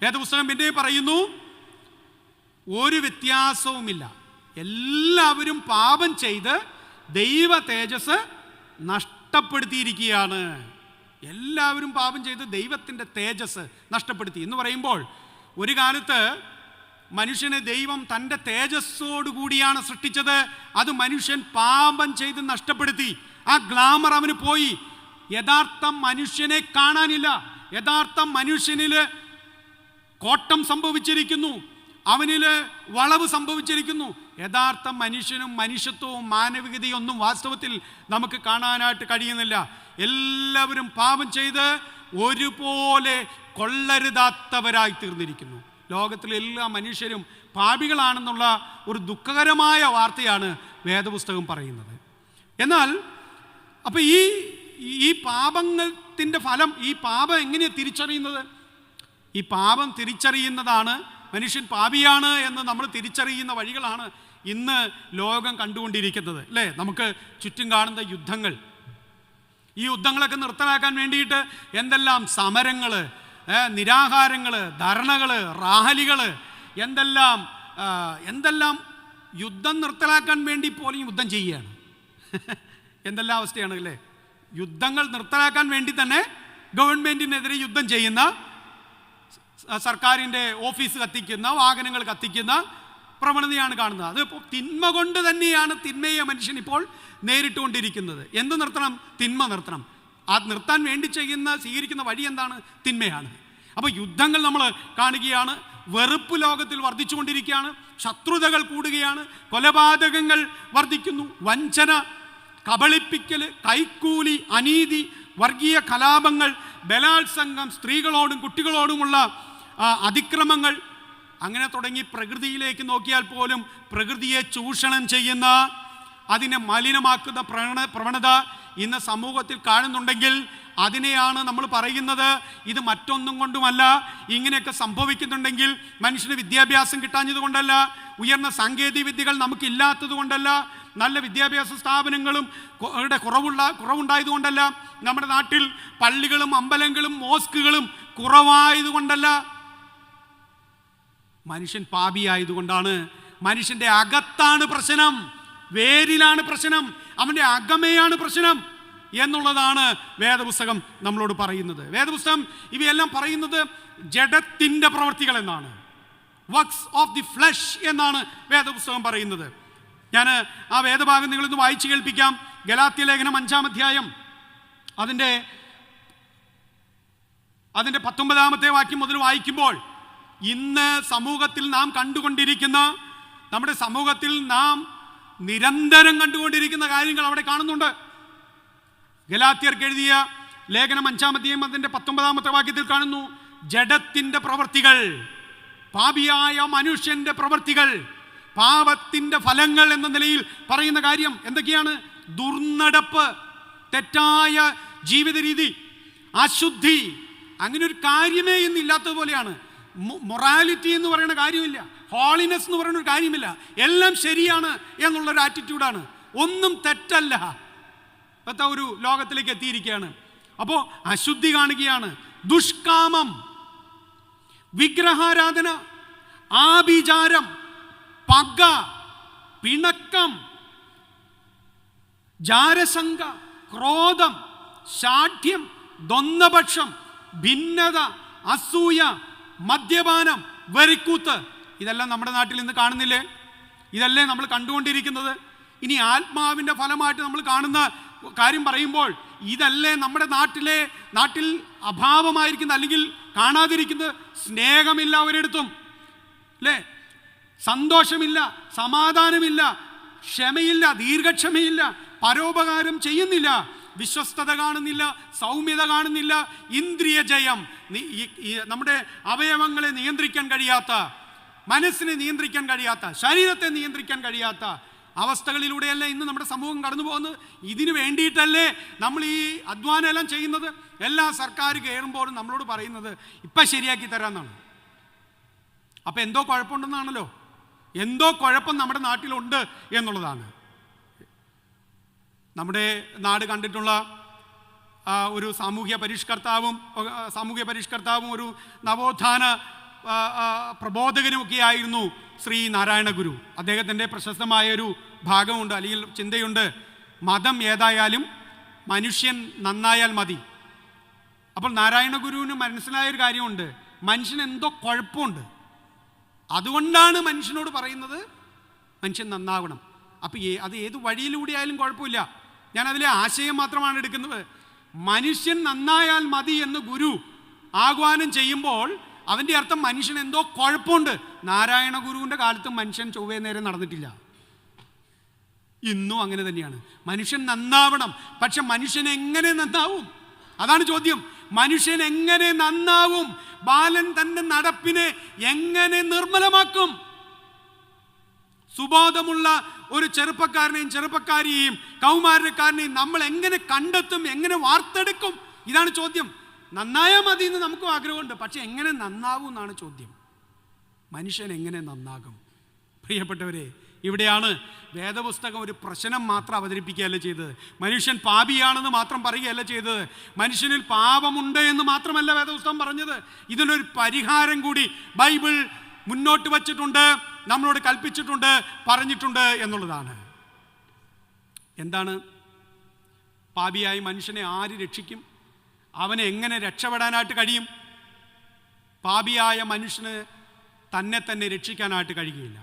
വേദപുസ്തകം പിന്നെ പറയുന്നു, ഒരു വ്യത്യാസവുമില്ല, എല്ലാവരും പാപം ചെയ്ത് ദൈവ തേജസ് നഷ്ടപ്പെടുത്തിയിരിക്കുകയാണ്. എല്ലാവരും പാപം ചെയ്ത് ദൈവത്തിൻ്റെ തേജസ് നഷ്ടപ്പെടുത്തി എന്ന് പറയുമ്പോൾ, ഒരു കാലത്ത് മനുഷ്യനെ ദൈവം തൻ്റെ തേജസ്സോടുകൂടിയാണ് സൃഷ്ടിച്ചത്. അത് മനുഷ്യൻ പാപം ചെയ്ത് നഷ്ടപ്പെടുത്തി. ആ ഗ്ലാമർ അവന് പോയി. യഥാർത്ഥ മനുഷ്യനെ കാണാനില്ല. യഥാർത്ഥ മനുഷ്യനിൽ കോട്ടം സംഭവിച്ചിരിക്കുന്നു, അവനിൽ വളവ് സംഭവിച്ചിരിക്കുന്നു. യഥാർത്ഥ മനുഷ്യനും മനുഷ്യത്വവും മാനവികതയൊന്നും വാസ്തവത്തിൽ നമുക്ക് കാണാനായിട്ട് കഴിയുന്നില്ല. എല്ലാവരും പാപം ചെയ്ത് ഒരുപോലെ കൊള്ളരുതാത്തവരായി തീർന്നിരിക്കുന്നു. ലോകത്തിലെ എല്ലാ മനുഷ്യരും പാപികളാണെന്നുള്ള ഒരു ദുഃഖകരമായ വാർത്തയാണ് വേദപുസ്തകം പറയുന്നത്. എന്നാൽ അപ്പോൾ ഈ പാപത്തിൻ്റെ ഫലം, ഈ പാപം എങ്ങനെയാണ് തിരിച്ചറിയുന്നത്? ഈ പാപം തിരിച്ചറിയുന്നതാണ്, മനുഷ്യൻ പാപിയാണ് എന്ന് നമ്മൾ തിരിച്ചറിയുന്ന വഴികളാണ് ഇന്ന് ലോകം കണ്ടുകൊണ്ടിരിക്കുന്നത്, അല്ലേ? നമുക്ക് ചുറ്റും കാണുന്ന യുദ്ധങ്ങൾ, ഈ യുദ്ധങ്ങളൊക്കെ നിർത്തലാക്കാൻ വേണ്ടിയിട്ട് എന്തെല്ലാം സമരങ്ങൾ, നിരാഹാരങ്ങൾ, ധർണകൾ, റാലികൾ, എന്തെല്ലാം യുദ്ധം നിർത്തലാക്കാൻ വേണ്ടി പോലും യുദ്ധം ചെയ്യുകയാണ്. എന്തെല്ലാം അവസ്ഥയാണ്, അല്ലേ? യുദ്ധങ്ങൾ നിർത്തലാക്കാൻ വേണ്ടി തന്നെ ഗവൺമെൻറ്റിനെതിരെ യുദ്ധം ചെയ്യുന്ന, സർക്കാരിൻ്റെ ഓഫീസ് കത്തിക്കുന്ന, വാഹനങ്ങൾ കത്തിക്കുന്ന പ്രവണതയാണ് കാണുന്നത്. അത് ഇപ്പോൾ തിന്മ കൊണ്ട് തന്നെയാണ് തിന്മയെ മനുഷ്യൻ ഇപ്പോൾ നേരിട്ടുകൊണ്ടിരിക്കുന്നത്. എന്ത് നിർത്തണം? തിന്മ നിർത്തണം. ആ നിർത്താൻ വേണ്ടി സ്വീകരിക്കുന്ന വഴി എന്താണ്? തിന്മയാണ്. അപ്പോൾ യുദ്ധങ്ങൾ നമ്മൾ കാണുകയാണ്. വെറുപ്പ് ലോകത്തിൽ വർദ്ധിച്ചുകൊണ്ടിരിക്കുകയാണ്. ശത്രുതകൾ കൂടുകയാണ്. കൊലപാതകങ്ങൾ വർദ്ധിക്കുന്നു. വഞ്ചന, കബളിപ്പിക്കൽ, കൈക്കൂലി, അനീതി, വർഗീയ കലാപങ്ങൾ, ബലാത്സംഗം, സ്ത്രീകളോടും കുട്ടികളോടുമുള്ള അതിക്രമങ്ങൾ, അങ്ങനെ തുടങ്ങി പ്രകൃതിയിലേക്ക് നോക്കിയാൽ പോലും പ്രകൃതിയെ ചൂഷണം ചെയ്യുന്ന, അതിനെ മലിനമാക്കുന്ന പ്രവണത ഇന്ന് സമൂഹത്തിൽ കാണുന്നുണ്ടെങ്കിൽ അതിനെയാണ് നമ്മൾ പറയുന്നത് ഇത് മറ്റൊന്നും കൊണ്ടുമല്ല. ഇങ്ങനെയൊക്കെ സംഭവിക്കുന്നുണ്ടെങ്കിൽ മനുഷ്യന് വിദ്യാഭ്യാസം കിട്ടാഞ്ഞത് കൊണ്ടല്ല, ഉയർന്ന സാങ്കേതിക വിദ്യകൾ നമുക്കില്ലാത്തത് കൊണ്ടല്ല, നല്ല വിദ്യാഭ്യാസ സ്ഥാപനങ്ങളും കുറവുണ്ടായതുകൊണ്ടല്ല, നമ്മുടെ നാട്ടിൽ പള്ളികളും അമ്പലങ്ങളും മോസ്കുകളും കുറവായതുകൊണ്ടല്ല, മനുഷ്യൻ പാപിയായതുകൊണ്ടാണ്. മനുഷ്യൻ്റെ അകത്താണ് പ്രശ്നം, വേരിലാണ് പ്രശ്നം, അവൻ്റെ അകമയാണ് പ്രശ്നം എന്നുള്ളതാണ് വേദപുസ്തകം നമ്മളോട് പറയുന്നത്. വേദപുസ്തകം ഇവയെല്ലാം പറയുന്നത് ജഡത്തിൻ്റെ പ്രവൃത്തികൾ എന്നാണ്, വർക്ക്സ് ഓഫ് ദി ഫ്ലഷ് എന്നാണ് വേദപുസ്തകം പറയുന്നത്. ഞാൻ ആ വേദഭാഗം നിങ്ങളിന്ന് വായിച്ചു കേൾപ്പിക്കാം. ഗലാത്യ ലേഖനം 5-ാം അധ്യായം അതിൻ്റെ 19-ാമത്തെ വാക്യം മുതൽ വായിക്കുമ്പോൾ, ഇന്ന് സമൂഹത്തിൽ നാം കണ്ടുകൊണ്ടിരിക്കുന്ന, നമ്മുടെ സമൂഹത്തിൽ നാം നിരന്തരം കണ്ടുകൊണ്ടിരിക്കുന്ന കാര്യങ്ങൾ അവിടെ കാണുന്നുണ്ട്. ഗലാത്യർക്ക് എഴുതിയ ലേഖനം 5-ാം അധ്യായം അതിൻ്റെ 19-ാമത്തെ വാക്യത്തിൽ കാണുന്നു, ജഡത്തിൻ്റെ പ്രവൃത്തികൾ, പാപിയായ മനുഷ്യൻ്റെ പ്രവൃത്തികൾ, പാപത്തിൻ്റെ ഫലങ്ങൾ എന്ന നിലയിൽ പറയുന്ന കാര്യം എന്തൊക്കെയാണ്? ദുർനടപ്പ്, തെറ്റായ ജീവിത രീതി, അശുദ്ധി, അങ്ങനെ ഒരു കാര്യമേ ഇന്നില്ലാത്തതുപോലെയാണ്. മൊറാലിറ്റി എന്ന് പറയുന്ന കാര്യമില്ല, ഹോളിനെസ് എന്ന് പറയുന്ന ഒരു കാര്യമില്ല, എല്ലാം ശരിയാണ് എന്നുള്ളൊരു ആറ്റിറ്റ്യൂഡാണ്, ഒന്നും തെറ്റല്ല. ഇപ്പോഴത്തെ ഒരു ലോകത്തിലേക്ക് എത്തിയിരിക്കുകയാണ്. അപ്പോൾ അശുദ്ധി കാണുകയാണ്, ദുഷ്കാമം, വിഗ്രഹാരാധന, ആഭിചാരം, പക, പിണക്കം, ജാരശങ്ക, ക്രോധം, ശാഠ്യം, ദ്വന്ദ്വപക്ഷം, ഭിന്നത, അസൂയ, മദ്യപാനം, വെറിക്കൂത്ത്, ഇതെല്ലാം നമ്മുടെ നാട്ടിൽ ഇന്ന് കാണുന്നില്ലേ? ഇതല്ലേ നമ്മൾ കണ്ടുകൊണ്ടിരിക്കുന്നത്? ഇനി ആത്മാവിൻ്റെ ഫലമായിട്ട് നമ്മൾ കാണുന്ന കാര്യം പറയുമ്പോൾ ഇതല്ലേ നമ്മുടെ നാട്ടിൽ അഭാവമായിരിക്കുന്ന, അല്ലെങ്കിൽ കാണാതിരിക്കുന്നത്? സ്നേഹമില്ല ഒരിടത്തും, അല്ലേ? സന്തോഷമില്ല, സമാധാനമില്ല, ക്ഷമയില്ല, ദീർഘക്ഷമയില്ല, പരോപകാരം ചെയ്യുന്നില്ല, വിശ്വസ്തത കാണുന്നില്ല, സൗമ്യത കാണുന്നില്ല, ഇന്ദ്രിയ ജയം, നമ്മുടെ അവയവങ്ങളെ നിയന്ത്രിക്കാൻ കഴിയാത്ത, മനസ്സിനെ നിയന്ത്രിക്കാൻ കഴിയാത്ത, ശരീരത്തെ നിയന്ത്രിക്കാൻ കഴിയാത്ത അവസ്ഥകളിലൂടെയല്ലേ ഇന്ന് നമ്മുടെ സമൂഹം കടന്നു പോകുന്നത്? ഇതിനു വേണ്ടിയിട്ടല്ലേ നമ്മൾ ഈ അധ്വാനം എല്ലാം ചെയ്യുന്നത്? എല്ലാ സർക്കാർ കയറുമ്പോഴും നമ്മളോട് പറയുന്നത് ഇപ്പം ശരിയാക്കി തരാമെന്നാണ്. അപ്പം എന്തോ കുഴപ്പമുണ്ടെന്നാണല്ലോ, എന്തോ കുഴപ്പം നമ്മുടെ നാട്ടിലുണ്ട് എന്നുള്ളതാണ്. നമ്മുടെ നാട് കണ്ടിട്ടുള്ള ഒരു സാമൂഹ്യ പരിഷ്കർത്താവും ഒരു നവോത്ഥാന പ്രബോധകനുമൊക്കെ ആയിരുന്നു ശ്രീ നാരായണ ഗുരു. അദ്ദേഹത്തിൻ്റെ പ്രശസ്തമായൊരു ഭാഗമുണ്ട്, അല്ലെങ്കിൽ ചിന്തയുണ്ട്, മതം ഏതായാലും മനുഷ്യൻ നന്നായാൽ മതി. അപ്പോൾ നാരായണ ഗുരുവിന് മനസ്സിലായൊരു കാര്യമുണ്ട്, മനുഷ്യന് എന്തോ കുഴപ്പമുണ്ട്, അതുകൊണ്ടാണ് മനുഷ്യനോട് പറയുന്നത് മനുഷ്യൻ നന്നാവണം. അപ്പോൾ അത് ഏത് വഴിയിലൂടെ ആയാലും കുഴപ്പമില്ല. ഞാൻ അതിലെ ആശയം മാത്രമാണ് എടുക്കുന്നത്. മനുഷ്യൻ നന്നായാൽ മതി എന്ന് ഗുരു ആഹ്വാനം ചെയ്യുമ്പോൾ അവൻ്റെ അർത്ഥം മനുഷ്യൻ എന്തോ കുഴപ്പമുണ്ട്. നാരായണ ഗുരുവിൻ്റെ കാലത്തും മനുഷ്യൻ ചൊവ്വേ നേരെ നടന്നിട്ടില്ല, ഇന്നും അങ്ങനെ തന്നെയാണ്. മനുഷ്യൻ നന്നാവണം, പക്ഷെ മനുഷ്യൻ എങ്ങനെ നന്നാവും? അതാണ് ചോദ്യം. മനുഷ്യൻ എങ്ങനെ നന്നാവും? ബാലൻ തൻ്റെ നടപ്പിനെ എങ്ങനെ നിർമ്മലമാക്കും? സുബോധമുള്ള ഒരു ചെറുപ്പക്കാരെയും കൗമാരക്കാരനെയും നമ്മൾ എങ്ങനെ കണ്ടെത്തും, എങ്ങനെ വാർത്തെടുക്കും? ഇതാണ് ചോദ്യം. നന്നായാൽ മതി എന്ന് നമുക്കും ആഗ്രഹമുണ്ട്, പക്ഷെ എങ്ങനെ നന്നാവും എന്നാണ് ചോദ്യം. മനുഷ്യൻ എങ്ങനെ നന്നാകും? പ്രിയപ്പെട്ടവരെ, ഇവിടെയാണ് വേദപുസ്തകം ഒരു പ്രശ്നം മാത്രം അവതരിപ്പിക്കുകയല്ല ചെയ്തത്, മനുഷ്യൻ പാപിയാണെന്ന് മാത്രം പറയുകയല്ല ചെയ്തത്, മനുഷ്യനിൽ പാപമുണ്ട് എന്ന് മാത്രമല്ല വേദപുസ്തകം പറഞ്ഞത്, ഇതിനൊരു പരിഹാരം കൂടി ബൈബിൾ മുന്നോട്ട് വച്ചിട്ടുണ്ട്, നമ്മളോട് കൽപ്പിച്ചിട്ടുണ്ട്, പറഞ്ഞിട്ടുണ്ട് എന്നുള്ളതാണ്. എന്താണ്? പാപിയായി മനുഷ്യനെ ആര് രക്ഷിക്കും? അവനെ എങ്ങനെ രക്ഷപ്പെടാനായിട്ട് കഴിയും? പാപിയായ മനുഷ്യന് തന്നെ രക്ഷിക്കാനായിട്ട് കഴിയുകയില്ല.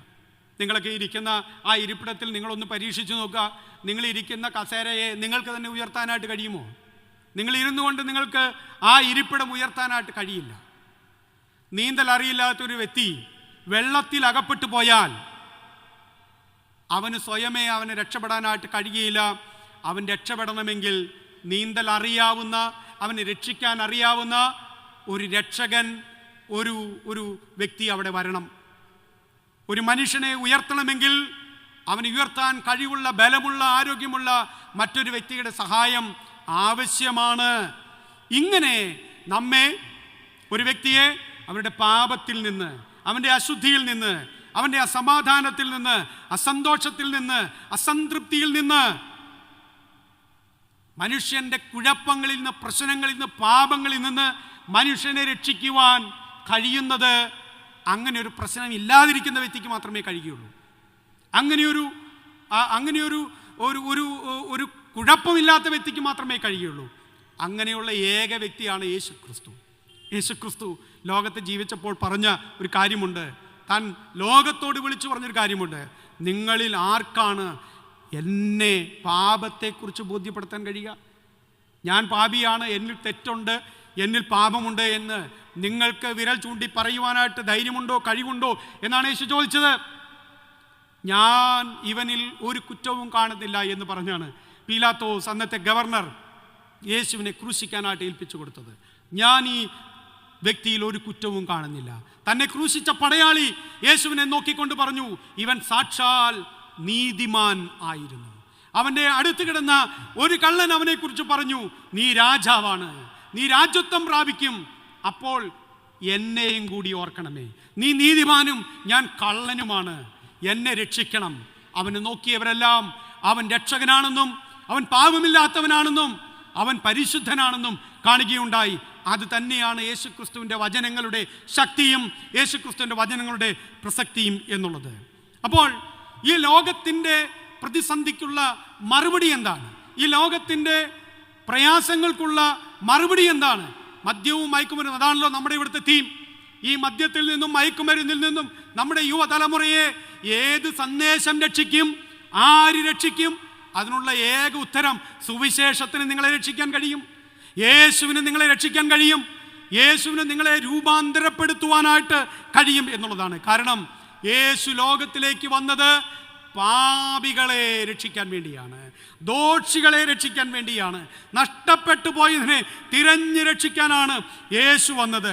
നിങ്ങളൊക്കെ ഇരിക്കുന്ന ആ ഇരിപ്പിടത്തിൽ നിങ്ങളൊന്ന് പരീക്ഷിച്ച് നോക്കുക. നിങ്ങളിരിക്കുന്ന കസേരയെ നിങ്ങൾക്ക് തന്നെ ഉയർത്താനായിട്ട് കഴിയുമോ? നിങ്ങൾ ഇരുന്നു കൊണ്ട് നിങ്ങൾക്ക് ആ ഇരിപ്പിടം ഉയർത്താനായിട്ട് കഴിയില്ല. നീന്തൽ അറിയില്ലാത്തൊരു വ്യക്തി വെള്ളത്തിൽ അകപ്പെട്ടു പോയാൽ അവന് സ്വയമേ അവനെ രക്ഷപ്പെടാനായിട്ട് കഴിയുകയില്ല. അവൻ രക്ഷപ്പെടണമെങ്കിൽ നീന്തൽ അറിയാവുന്ന, അവനെ രക്ഷിക്കാൻ അറിയാവുന്ന ഒരു രക്ഷകൻ, ഒരു വ്യക്തി അവിടെ വരണം. ഒരു മനുഷ്യനെ ഉയർത്തണമെങ്കിൽ അവന് ഉയർത്താൻ കഴിവുള്ള, ബലമുള്ള, ആരോഗ്യമുള്ള മറ്റൊരു വ്യക്തിയുടെ സഹായം ആവശ്യമാണ്. ഇങ്ങനെ നമ്മെ, ഒരു വ്യക്തിയെ അവരുടെ പാപത്തിൽ നിന്ന്, അവൻ്റെ അശുദ്ധിയിൽ നിന്ന്, അവൻ്റെ അസമാധാനത്തിൽ നിന്ന്, അസന്തോഷത്തിൽ നിന്ന്, അസംതൃപ്തിയിൽ നിന്ന്, മനുഷ്യൻ്റെ കുഴപ്പങ്ങളിൽ നിന്ന്, പ്രശ്നങ്ങളിൽ നിന്ന്, പാപങ്ങളിൽ നിന്ന് മനുഷ്യനെ രക്ഷിക്കുവാൻ കഴിയുന്നത് അങ്ങനെ ഒരു പ്രശ്നം ഇല്ലാതിരിക്കുന്ന വ്യക്തിക്ക് മാത്രമേ കഴിയുകയുള്ളൂ. അങ്ങനെയൊരു ഒരു കുഴപ്പമില്ലാത്ത വ്യക്തിക്ക് മാത്രമേ കഴിയുള്ളൂ. അങ്ങനെയുള്ള ഏക വ്യക്തിയാണ് യേശുക്രിസ്തു. യേശുക്രിസ്തു ലോകത്ത് ജീവിച്ചപ്പോൾ പറഞ്ഞ ഒരു കാര്യമുണ്ട്, താൻ ലോകത്തോട് വിളിച്ചു പറഞ്ഞൊരു കാര്യമുണ്ട്. നിങ്ങളിൽ ആർക്കാണ് എന്നെ പാപത്തെക്കുറിച്ച് ബോധ്യപ്പെടുത്താൻ കഴിയുക? ഞാൻ പാപിയാണ്, എന്നിൽ തെറ്റുണ്ട്, എന്നിൽ പാപമുണ്ട് എന്ന് നിങ്ങൾക്ക് വിരൽ ചൂണ്ടി പറയുവാനായിട്ട് ധൈര്യമുണ്ടോ, കഴിവുണ്ടോ എന്നാണ് യേശു ചോദിച്ചത്. ഞാൻ ഇവനിൽ ഒരു കുറ്റവും കാണുന്നില്ല എന്ന് പറഞ്ഞാണ് പീലാത്തോസ്, അന്നത്തെ ഗവർണർ, യേശുവിനെ ക്രൂശിക്കാനായിട്ട് ഏൽപ്പിച്ചു കൊടുത്തത്. ഞാൻ ഈ വ്യക്തിയിൽ ഒരു കുറ്റവും കാണുന്നില്ല. തന്നെ ക്രൂശിച്ച പടയാളി യേശുവിനെ നോക്കിക്കൊണ്ട് പറഞ്ഞു, ഇവൻ സാക്ഷാൽ നീതിമാൻ ആയിരുന്നു. അവൻ്റെ അടുത്ത് കിടന്ന ഒരു കള്ളൻ അവനെക്കുറിച്ച് പറഞ്ഞു, നീ രാജാവാണ്, നീ രാജ്യത്വം പ്രാപിക്കും, അപ്പോൾ എന്നെയും കൂടി ഓർക്കണമേ. നീ നീതിമാനും ഞാൻ കള്ളനുമാണ്, എന്നെ രക്ഷിക്കണം. അവനെ നോക്കിയവരെല്ലാം അവൻ രക്ഷകനാണെന്നും അവൻ പാപമില്ലാത്തവനാണെന്നും അവൻ പരിശുദ്ധനാണെന്നും കാണുകയുണ്ടായി. അത് തന്നെയാണ് യേശുക്രിസ്തുവിൻ്റെ വചനങ്ങളുടെ ശക്തിയും യേശുക്രിസ്തുവിൻ്റെ വചനങ്ങളുടെ പ്രസക്തിയും എന്നുള്ളത്. അപ്പോൾ ഈ ലോകത്തിൻ്റെ പ്രതിസന്ധിക്കുള്ള മറുപടി എന്താണ്? ഈ ലോകത്തിൻ്റെ പ്രയാസങ്ങൾക്കുള്ള മറുപടി എന്താണ്? മദ്യവും മയക്കുമരുന്നും. അതാണല്ലോ നമ്മുടെ ഇവിടുത്തെ തീം. ഈ മദ്യത്തിൽ നിന്നും മയക്കുമരുന്നിൽ നിന്നും നമ്മുടെ യുവതലമുറയെ ഏത് സന്ദേശം രക്ഷിക്കും? ആര് രക്ഷിക്കും? അതിനുള്ള ഏക ഉത്തരം സുവിശേഷത്തിന് നിങ്ങളെ രക്ഷിക്കാൻ കഴിയും. യേശുവിന് നിങ്ങളെ രക്ഷിക്കാൻ കഴിയും. യേശുവിന് നിങ്ങളെ രൂപാന്തരപ്പെടുത്തുവാനായിട്ട് കഴിയും എന്നുള്ളതാണ്. കാരണം യേശു ലോകത്തിലേക്ക് വന്നത് പാപികളെ രക്ഷിക്കാൻ വേണ്ടിയാണ്, ദോഷികളെ രക്ഷിക്കാൻ വേണ്ടിയാണ്, നഷ്ടപ്പെട്ടു പോയതിനെ തിരഞ്ഞു രക്ഷിക്കാനാണ് യേശു വന്നത്.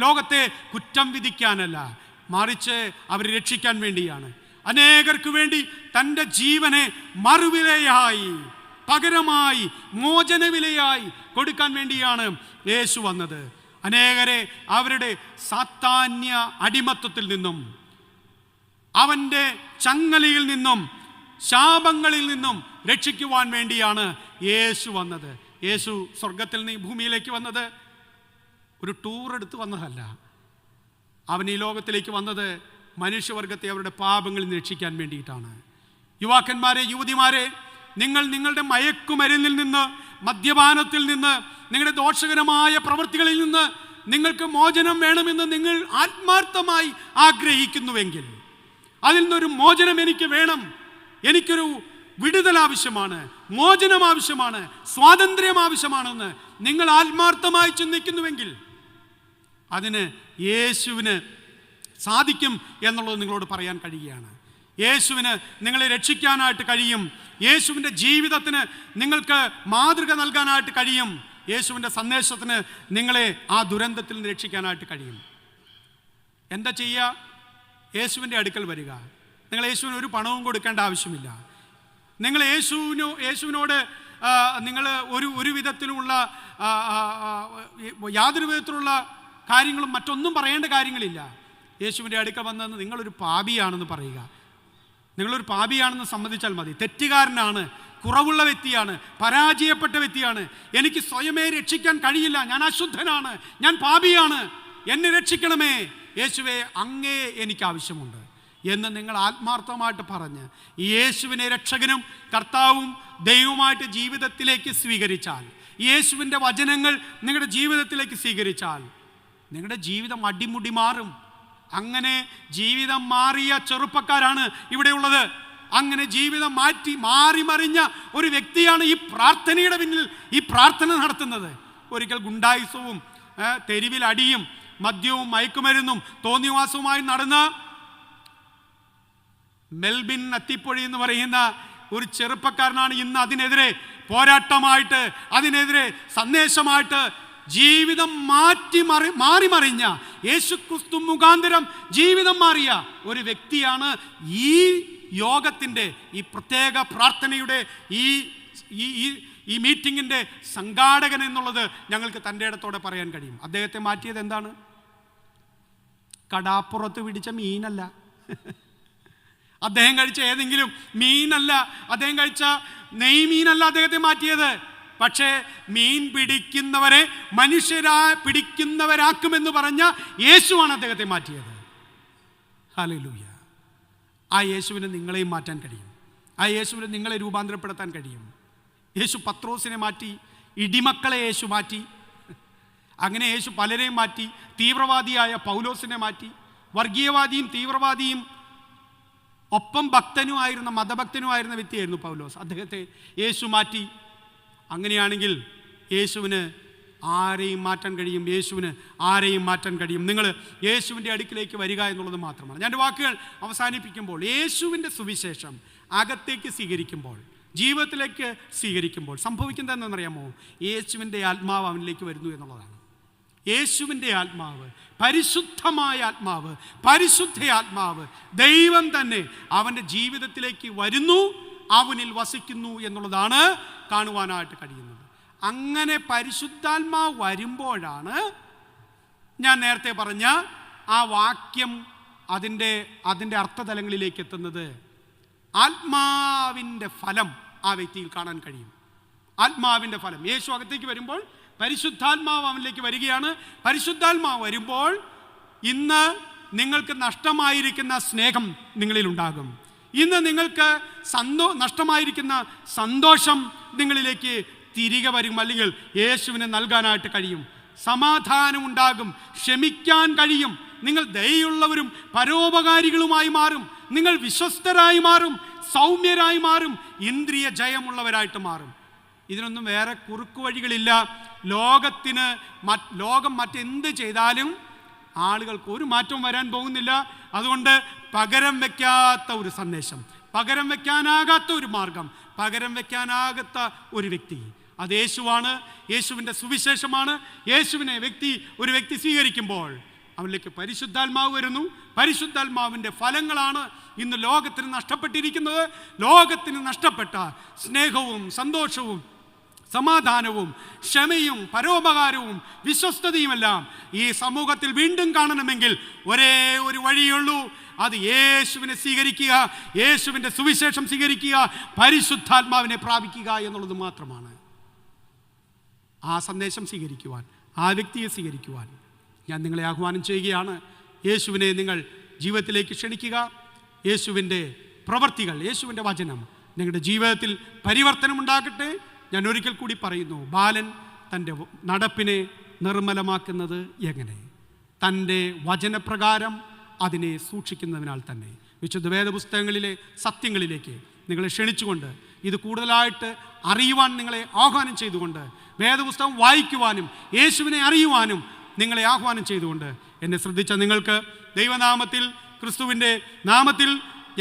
ലോകത്തെ കുറ്റം വിധിക്കാനല്ല, മറിച്ച് അവരെ രക്ഷിക്കാൻ വേണ്ടിയാണ്. അനേകർക്ക് വേണ്ടി തൻ്റെ ജീവനെ മറുവിലയായി, പകരമായി, മോചനവിലയായി കൊടുക്കാൻ വേണ്ടിയാണ് യേശു വന്നത്. അനേകരെ അവരുടെ സാത്താന്യ അടിമത്വത്തിൽ നിന്നും, അവൻ്റെ ചങ്ങലയിൽ നിന്നും, ശാപങ്ങളിൽ നിന്നും രക്ഷിക്കുവാൻ വേണ്ടിയാണ് യേശു വന്നത്. യേശു സ്വർഗത്തിൽ നിന്ന് ഈ ഭൂമിയിലേക്ക് വന്നത് ഒരു ടൂർ എടുത്ത് വന്നതല്ല. അവൻ ഈ ലോകത്തിലേക്ക് വന്നത് മനുഷ്യവർഗത്തെ അവരുടെ പാപങ്ങളിൽ നിന്ന് രക്ഷിക്കാൻ വേണ്ടിയിട്ടാണ്. യുവാക്കന്മാരെ, യുവതിമാരെ, നിങ്ങൾ നിങ്ങളുടെ മയക്കുമരുന്നിൽ നിന്ന്, മദ്യപാനത്തിൽ നിന്ന്, നിങ്ങളുടെ ദോഷകരമായ പ്രവൃത്തികളിൽ നിന്ന് നിങ്ങൾക്ക് മോചനം വേണമെന്ന് നിങ്ങൾ ആത്മാർത്ഥമായി ആഗ്രഹിക്കുന്നുവെങ്കിൽ, അതിൽ നിന്നൊരു മോചനം എനിക്ക് വേണം, എനിക്കൊരു വിടുതൽ ആവശ്യമാണ്, മോചനം ആവശ്യമാണ്, സ്വാതന്ത്ര്യം ആവശ്യമാണെന്ന് നിങ്ങൾ ആത്മാർത്ഥമായി ചിന്തിക്കുന്നുവെങ്കിൽ അതിന് യേശുവിന് സാധിക്കും എന്നുള്ളത് നിങ്ങളോട് പറയാൻ കഴിയുകയാണ്. യേശുവിന് നിങ്ങളെ രക്ഷിക്കാനായിട്ട് കഴിയും. യേശുവിൻ്റെ ജീവിതത്തിന് നിങ്ങൾക്ക് മാതൃക നൽകാനായിട്ട് കഴിയും. യേശുവിൻ്റെ സന്ദേശത്തിന് നിങ്ങളെ ആ ദുരന്തത്തിൽ നിന്ന് രക്ഷിക്കാനായിട്ട് കഴിയും. എന്താ ചെയ്യുക? യേശുവിൻ്റെ അടുക്കൽ വരിക. നിങ്ങൾ യേശുവിന് ഒരു പണവും കൊടുക്കേണ്ട ആവശ്യമില്ല. നിങ്ങൾ യേശുവിനോട് നിങ്ങൾ ഒരു വിധത്തിലുള്ള യാതൊരു വിധത്തിലുള്ള കാര്യങ്ങളും മറ്റൊന്നും പറയേണ്ട കാര്യങ്ങളില്ല. യേശുവിൻ്റെ അടുക്കൽ വന്ന് നിങ്ങളൊരു പാപിയാണെന്ന് പറയുക. നിങ്ങളൊരു പാപിയാണെന്ന് സമ്മതിച്ചാൽ മതി. തെറ്റുകാരനാണ്, കുറവുള്ള വ്യക്തിയാണ്, പരാജയപ്പെട്ട വ്യക്തിയാണ്, എനിക്ക് സ്വയമേ രക്ഷിക്കാൻ കഴിയില്ല, ഞാൻ അശുദ്ധനാണ്, ഞാൻ പാപിയാണ്, എന്നെ രക്ഷിക്കണമേ യേശുവേ, അങ്ങേ എനിക്ക് ആവശ്യമുണ്ട് എന്ന് നിങ്ങൾ ആത്മാർത്ഥമായിട്ട് പറഞ്ഞ് യേശുവിനെ രക്ഷകനും കർത്താവും ദൈവമായിട്ട് ജീവിതത്തിലേക്ക് സ്വീകരിച്ചാൽ, യേശുവിൻ്റെ വചനങ്ങൾ നിങ്ങളുടെ ജീവിതത്തിലേക്ക് സ്വീകരിച്ചാൽ നിങ്ങളുടെ ജീവിതം അടിമുടി മാറും. അങ്ങനെ ജീവിതം മാറിയ ചെറുപ്പക്കാരാണ് ഇവിടെയുള്ളത്. അങ്ങനെ ജീവിതം മാറി മറിഞ്ഞ ഒരു വ്യക്തിയാണ് ഈ പ്രാർത്ഥനയുടെ പിന്നിൽ ഈ പ്രാർത്ഥന നടത്തുന്നത്. ഒരിക്കൽ ഗുണ്ടായുസവും തെരുവിൽ അടിയും മദ്യവും മയക്കുമരുന്നും തോന്നിവാസവുമായി നടന്ന മെൽബിൻ അത്തിപ്പൊഴി എന്ന് പറയുന്ന ഒരു ചെറുപ്പക്കാരനാണ് ഇന്ന് അതിനെതിരെ പോരാട്ടമായിട്ട്, അതിനെതിരെ സന്ദേശമായിട്ട് ജീവിതം മാറി മറിഞ്ഞ, യേശുക്രിസ്തു മുഖാന്തരം ജീവിതം മാറിയ ഒരു വ്യക്തിയാണ് ഈ യോഗത്തിൻ്റെ, ഈ പ്രത്യേക പ്രാർത്ഥനയുടെ, ഈ മീറ്റിങ്ങിൻ്റെ സംഘാടകൻ എന്നുള്ളത് ഞങ്ങൾക്ക് തൻ്റെ ഇടത്തോടെ പറയാൻ കഴിയും. അദ്ദേഹത്തെ മാറ്റിയത് എന്താണ്? കടാപ്പുറത്ത് പിടിച്ച മീനല്ല, അദ്ദേഹം കഴിച്ച ഏതെങ്കിലും മീനല്ല, അദ്ദേഹം കഴിച്ച നെയ്മീനല്ല അദ്ദേഹത്തെ മാറ്റിയത്. പക്ഷേ മീൻ പിടിക്കുന്നവരെ പിടിക്കുന്നവരാക്കുമെന്ന് പറഞ്ഞ യേശുവാണ് അദ്ദേഹത്തെ മാറ്റിയത്. ഹല്ലേലൂയ. ആ യേശുവിനെ നിങ്ങളെയും മാറ്റാൻ കഴിയും. ആ യേശുവിനെ നിങ്ങളെ രൂപാന്തരപ്പെടുത്താൻ കഴിയും. യേശു പത്രോസിനെ മാറ്റി, ഇടിമക്കളെ യേശു മാറ്റി. അങ്ങനെ യേശു പലരെയും മാറ്റി. തീവ്രവാദിയായ പൗലോസിനെ മാറ്റി. വർഗീയവാദിയും തീവ്രവാദിയും ഒപ്പം ഭക്തനുമായിരുന്ന, മതഭക്തനുമായിരുന്ന വ്യക്തിയായിരുന്നു പൗലോസ്. അദ്ദേഹത്തെ യേശു മാറ്റി. അങ്ങനെയാണെങ്കിൽ യേശുവിന് ആരെയും മാറ്റാൻ കഴിയും. യേശുവിന് ആരെയും മാറ്റാൻ കഴിയും. നിങ്ങൾ യേശുവിൻ്റെ അടുക്കിലേക്ക് വരിക എന്നുള്ളത് മാത്രമാണ്. ഞാൻ വാക്കുകൾ അവസാനിപ്പിക്കുമ്പോൾ, യേശുവിൻ്റെ സുവിശേഷം അകത്തേക്ക് സ്വീകരിക്കുമ്പോൾ, ജീവിതത്തിലേക്ക് സ്വീകരിക്കുമ്പോൾ സംഭവിക്കുന്നത് എന്താണെന്നറിയാമോ? യേശുവിൻ്റെ ആത്മാവ് അവനിലേക്ക് വരുന്നു എന്നുള്ളതാണ്. യേശുവിൻ്റെ ആത്മാവ്, പരിശുദ്ധമായ ആത്മാവ്, പരിശുദ്ധ ആത്മാവ്, ദൈവം തന്നെ അവൻ്റെ ജീവിതത്തിലേക്ക് വരുന്നു, അവനിൽ വസിക്കുന്നു എന്നുള്ളതാണ് കാണുവാനായിട്ട് കഴിയുന്നത്. അങ്ങനെ പരിശുദ്ധാത്മാവ് വരുമ്പോഴാണ് ഞാൻ നേരത്തെ പറഞ്ഞ ആ വാക്യം അതിൻ്റെ അർത്ഥതലങ്ങളിലേക്ക് എത്തുന്നത്. ആത്മാവിൻ്റെ ഫലം ആ വ്യക്തിയിൽ കാണാൻ കഴിയും. ആത്മാവിൻ്റെ ഫലം യേശു അകത്തേക്ക് വരുമ്പോൾ പരിശുദ്ധാത്മാവ് അവനിലേക്ക് വരികയാണ്. പരിശുദ്ധാത്മാവ് വരുമ്പോൾ ഇന്ന് നിങ്ങൾക്ക് നഷ്ടമായിരിക്കുന്ന സ്നേഹം നിങ്ങളിലുണ്ടാകും. ഇന്ന് നിങ്ങൾക്ക് നഷ്ടമായിരിക്കുന്ന സന്തോഷം നിങ്ങളിലേക്ക് തിരികെ വരും, അല്ലെങ്കിൽ യേശുവിനെ നൽകാനായിട്ട് കഴിയും. സമാധാനമുണ്ടാകും, ക്ഷമിക്കാൻ കഴിയും, നിങ്ങൾ ദയയുള്ളവരും പരോപകാരികളുമായി മാറും, നിങ്ങൾ വിശ്വസ്തരായി മാറും, സൗമ്യരായി മാറും, ഇന്ദ്രിയ ജയമുള്ളവരായിട്ട് മാറും. ഇതിനൊന്നും വേറെ കുറുക്കു വഴികളില്ല. ലോകം മറ്റെന്ത് ചെയ്താലും ആളുകൾക്ക് ഒരു മാറ്റവും വരാൻ പോകുന്നില്ല. അതുകൊണ്ട് പകരം വയ്ക്കാത്ത ഒരു സന്ദേശം, പകരം വയ്ക്കാനാകാത്ത ഒരു മാർഗം, പകരം വയ്ക്കാനാകാത്ത ഒരു വ്യക്തി, അത് യേശുവാണ്. യേശുവിൻ്റെ സുവിശേഷമാണ്. യേശുവിനെ ഒരു വ്യക്തി സ്വീകരിക്കുമ്പോൾ അവനിലേക്ക് പരിശുദ്ധാത്മാവ് വരുന്നു. പരിശുദ്ധാത്മാവിൻ്റെ ഫലങ്ങളാണ് ഇന്ന് ലോകത്തിന് നഷ്ടപ്പെട്ടിരിക്കുന്നത്. ലോകത്തിന് നഷ്ടപ്പെട്ട സ്നേഹവും സന്തോഷവും സമാധാനവും ക്ഷമയും പരോപകാരവും വിശ്വസ്തതയുമെല്ലാം ഈ സമൂഹത്തിൽ വീണ്ടും കാണണമെങ്കിൽ ഒരേ ഒരു വഴിയുള്ളൂ. അത് യേശുവിനെ സ്വീകരിക്കുക, യേശുവിൻ്റെ സുവിശേഷം സ്വീകരിക്കുക, പരിശുദ്ധാത്മാവിനെ പ്രാപിക്കുക എന്നുള്ളത് മാത്രമാണ്. ആ സന്ദേശം സ്വീകരിക്കുവാൻ, ആ വ്യക്തിയെ സ്വീകരിക്കുവാൻ ഞാൻ നിങ്ങളെ ആഹ്വാനം ചെയ്യുകയാണ്. യേശുവിനെ നിങ്ങൾ ജീവിതത്തിലേക്ക് ക്ഷണിക്കുക. യേശുവിൻ്റെ പ്രവർത്തികൾ, യേശുവിൻ്റെ വചനം നിങ്ങളുടെ ജീവിതത്തിൽ പരിവർത്തനമുണ്ടാകട്ടെ. ഞാൻ ഒരിക്കൽ കൂടി പറയുന്നു, ബാലൻ തൻ്റെ നടപ്പിനെ നിർമ്മലമാക്കുന്നത് എങ്ങനെ? തൻ്റെ വചനപ്രകാരം അതിനെ സൂക്ഷിക്കുന്നതിനാൽ തന്നെ. വിശുദ്ധ വേദപുസ്തകങ്ങളിലെ സത്യങ്ങളിലേക്ക് നിങ്ങളെ ക്ഷണിച്ചുകൊണ്ട്, ഇത് കൂടുതലായിട്ട് അറിയുവാൻ നിങ്ങളെ ആഹ്വാനം ചെയ്തുകൊണ്ട്, വേദപുസ്തകം വായിക്കുവാനും യേശുവിനെ അറിയുവാനും നിങ്ങളെ ആഹ്വാനം ചെയ്തുകൊണ്ട്, എന്നെ ശ്രദ്ധിച്ച നിങ്ങൾക്ക് ദൈവനാമത്തിൽ, ക്രിസ്തുവിൻ്റെ നാമത്തിൽ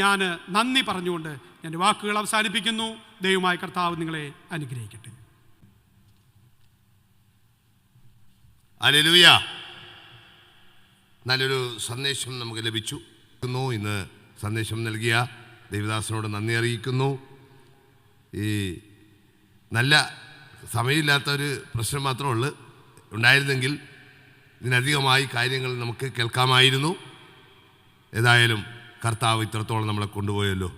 ഞാൻ നന്ദി പറഞ്ഞുകൊണ്ട് എൻ്റെ വാക്കുകൾ അവസാനിപ്പിക്കുന്നു. ദൈവമായ കർത്താവ് നിങ്ങളെ അനുഗ്രഹിക്കട്ടെ. ഹല്ലേലൂയ. നല്ലൊരു സന്ദേശം നമുക്ക് ലഭിച്ചു. ഇന്ന് സന്ദേശം നൽകിയ ദേവദാസനോട് നന്ദി അറിയിക്കുന്നു. ഈ നല്ല സമയമില്ലാത്തൊരു പ്രശ്നം മാത്രമേ ഉണ്ടായിരുന്നെങ്കിൽ ഇതിനധികമായി കാര്യങ്ങൾ നമുക്ക് കേൾക്കാമായിരുന്നു. ഏതായാലും കർത്താവ് ഇത്രത്തോളം നമ്മളെ കൊണ്ടുപോയല്ലോ.